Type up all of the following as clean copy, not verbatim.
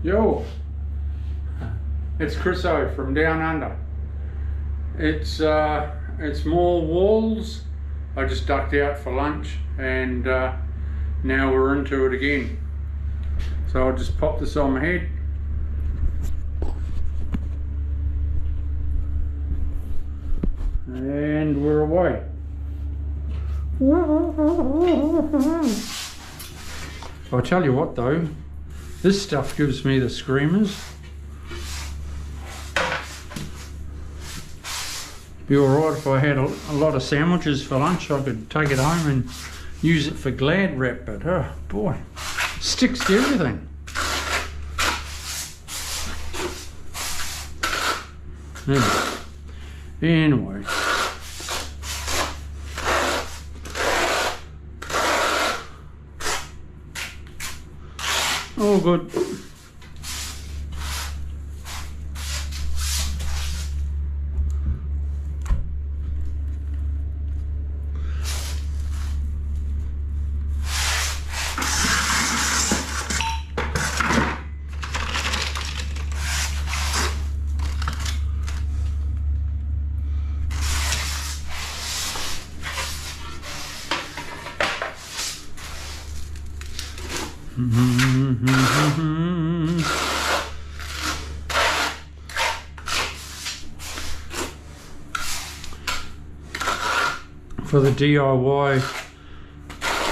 Yo, it's Chris O from Down Under. It's more walls. I just ducked out for lunch and now we're into it again. So I'll just pop this on my head. And we're away. I'll tell you what though, this stuff gives me the screamers. Be alright if I had a lot of sandwiches for lunch. I could take it home and use it for Glad wrap, but oh boy, sticks to everything. Anyway. All good. For the DIY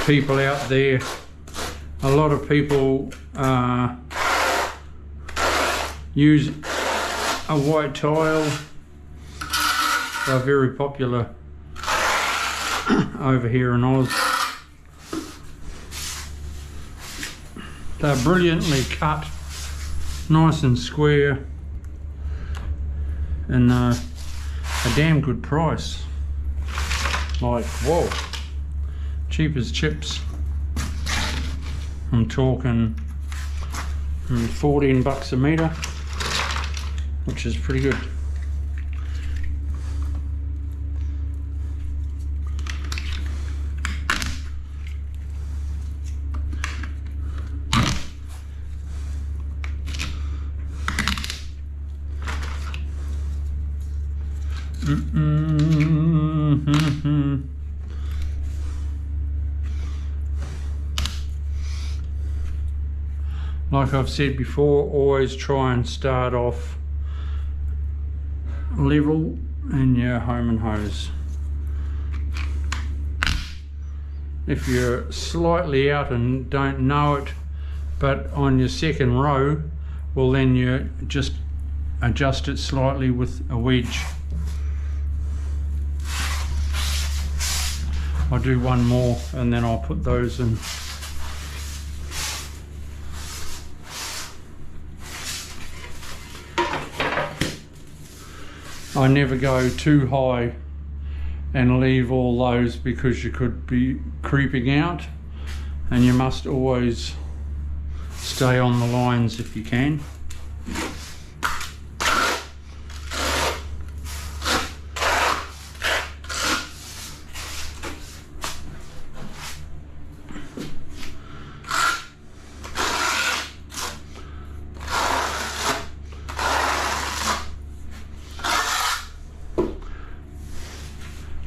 people out there, a lot of people use a white tile. They're very popular over here in Oz. They're brilliantly cut, nice and square, and a damn good price. Like, whoa, cheap as chips. I'm talking 14 bucks a metre, which is pretty good. Like I've said before, always try and start off level in your home and hose. If you're slightly out and don't know it, but on your second row, well then you just adjust it slightly with a wedge. I'll do one more and then I'll put those in. I never go too high and leave all those because you could be creeping out, and you must always stay on the lines if you can.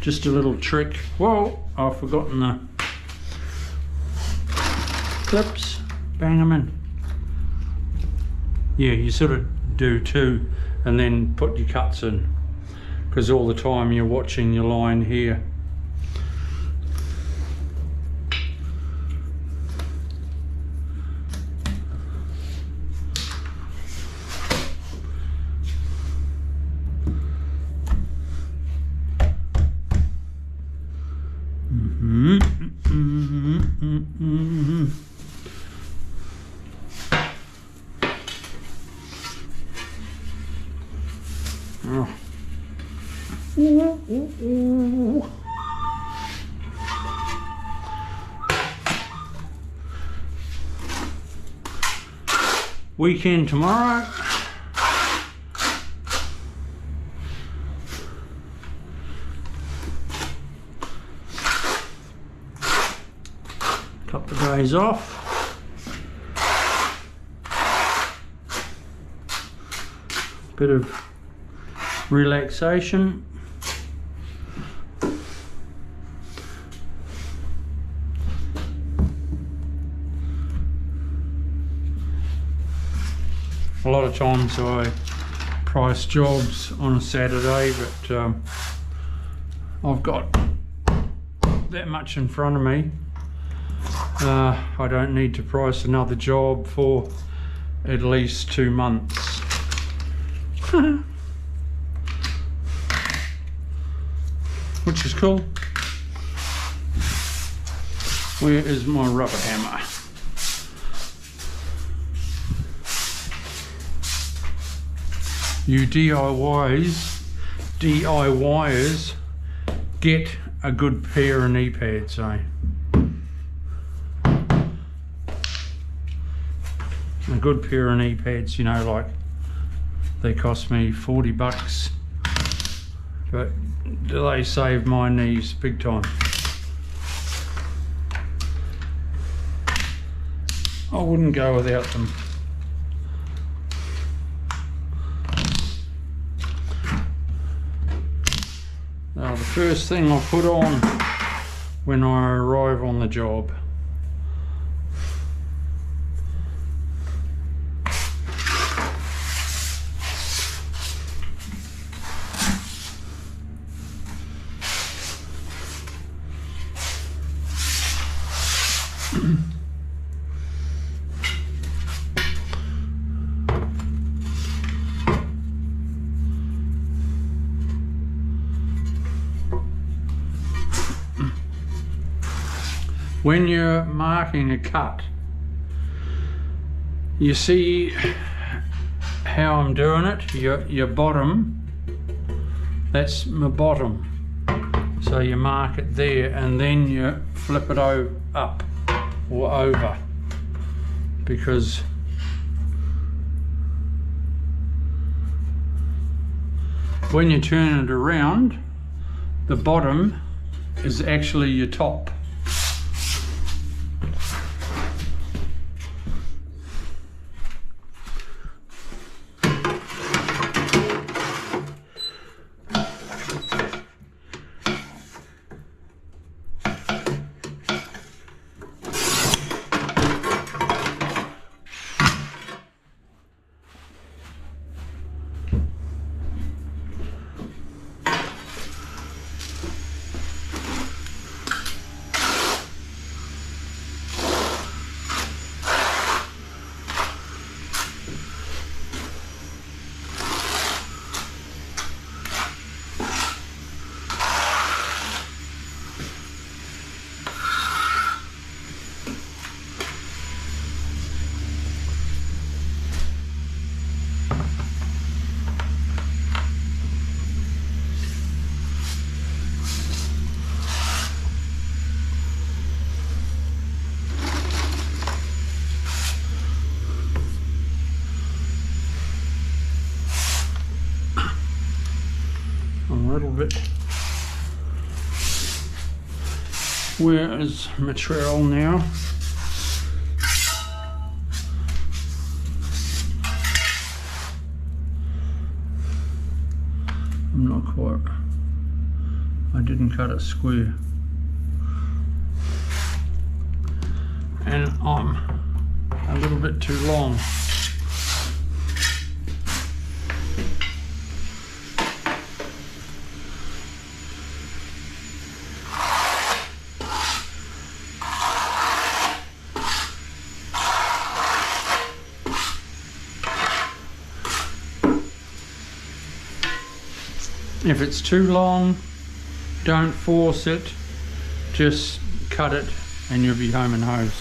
Just a little trick. Whoa, I've forgotten the clips. Bang them in. Yeah, you sort of do too, and then put your cuts in, because all the time you're watching your line here. Weekend tomorrow. Couple of days off. bit of relaxation. A lot of times I price jobs on a Saturday, but I've got that much in front of me. I don't need to price another job for at least 2 months. Which is cool. Where is my rubber hammer? You DIYers, get a good pair of knee pads, eh? A good pair of knee pads, you know, like they cost me 40 bucks, but they save my knees big time. I wouldn't go without them. Now, the first thing I put on when I arrive on the job. When you're marking a cut, you see how I'm doing it. Your bottom, that's my bottom. So you mark it there and then you flip it up or over, because when you turn it around, the bottom is actually your top. Bit. Where is my trowel now? I'm not quite. I didn't cut it square, and I'm a little bit too long. If it's too long, don't force it, just cut it and you'll be home and hose.